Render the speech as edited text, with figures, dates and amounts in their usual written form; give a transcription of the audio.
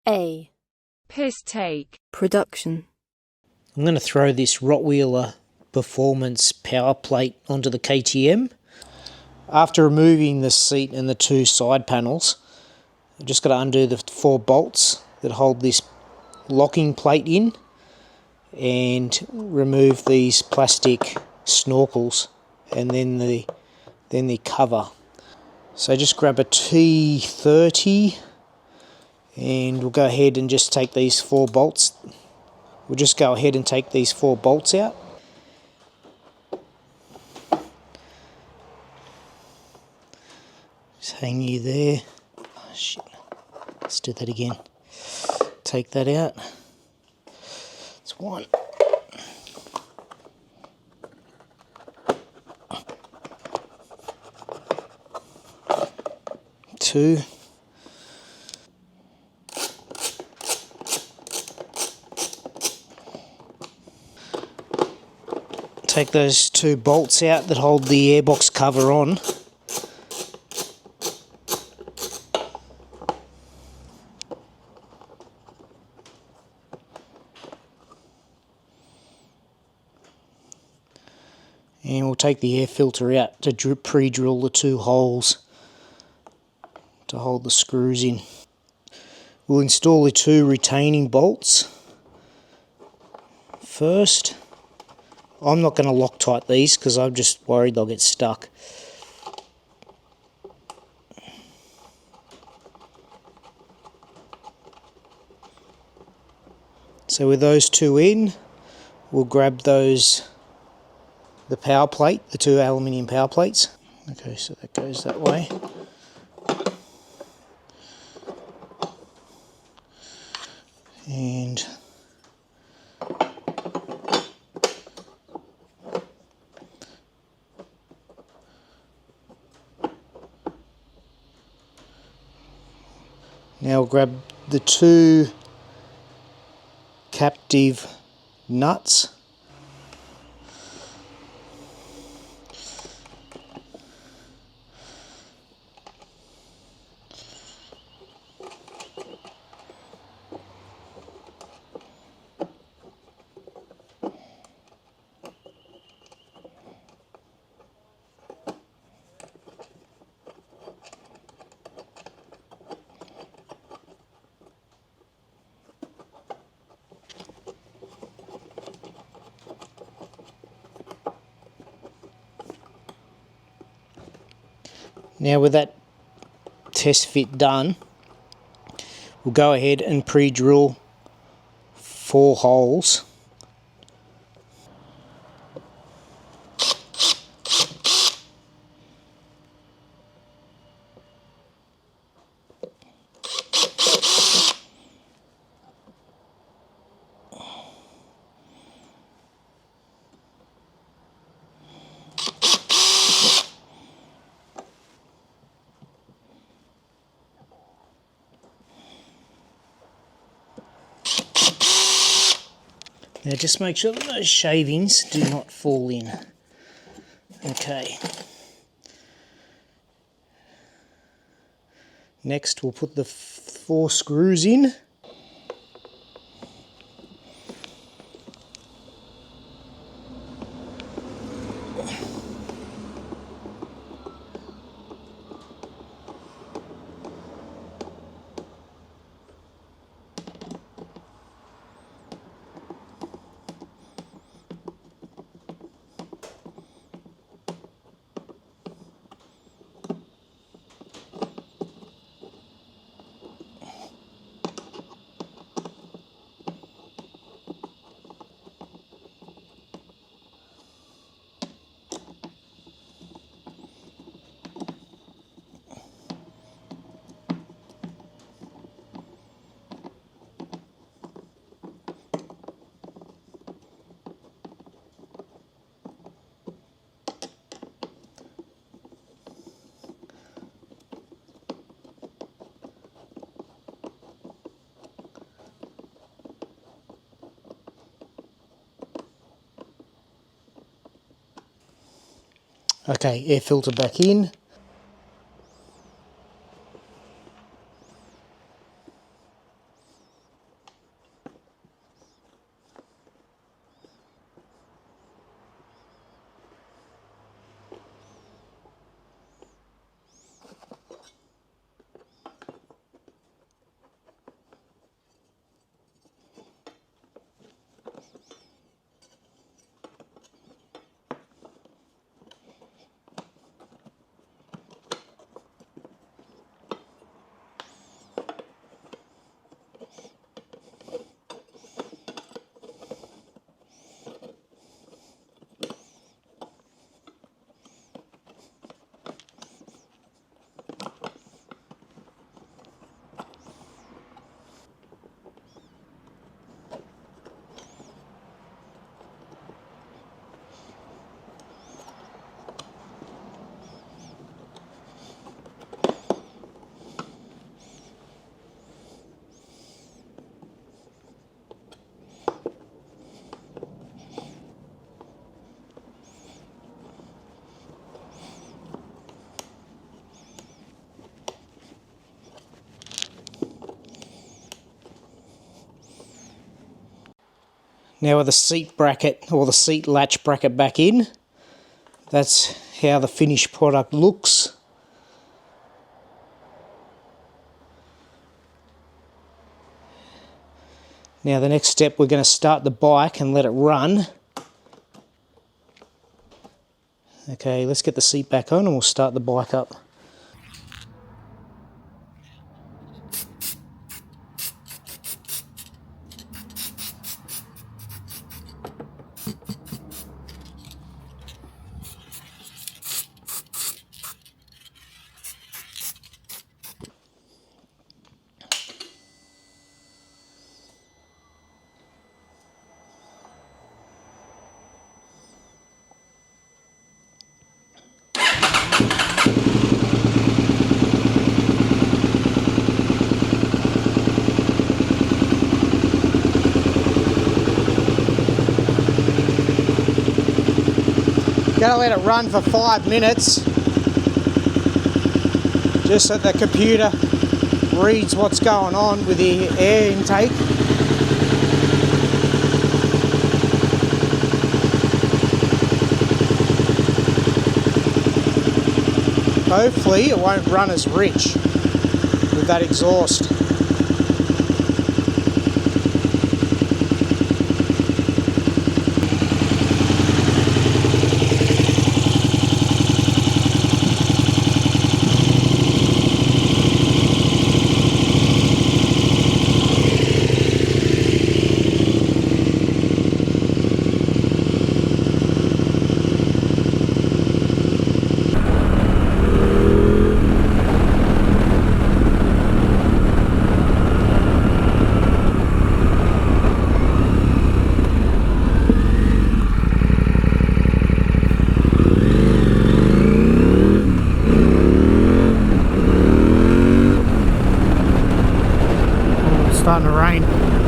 A. Piss take. Production. I'm going to throw this Rottweiler Performance power plate onto the KTM. After removing the seat and the two side panels, I've just got to undo the 4 bolts that hold this locking plate in and remove these plastic snorkels and then the cover. So just grab a T30 and we'll go ahead and just take these 4 bolts. We'll just go ahead and take these 4 bolts out. Just hang you there. Oh, shit. Let's do that again. Take that out. It's 1. 2. Take those 2 bolts out that hold the airbox cover on. And we'll take the air filter out to pre-drill the 2 holes to hold the screws in. We'll install the 2 retaining bolts first. I'm not going to Loctite these because I'm just worried they'll get stuck. So with those 2 in, we'll grab the power plate, the 2 aluminium power plates. Okay, so that goes that way. And now we'll grab the 2 captive nuts. Now with that test fit done, we'll go ahead and pre-drill 4 holes. Now just make sure that those shavings do not fall in. Okay. Next we'll put the 4 screws in. Okay, air filter back in. Now with the seat bracket or the seat latch bracket back in, that's how the finished product looks. Now the next step, we're going to start the bike and let it run. Okay, let's get the seat back on and we'll start the bike up. Going to let it run for 5 minutes, just so the computer reads what's going on with the air intake. Hopefully it won't run as rich with that exhaust. Starting to rain.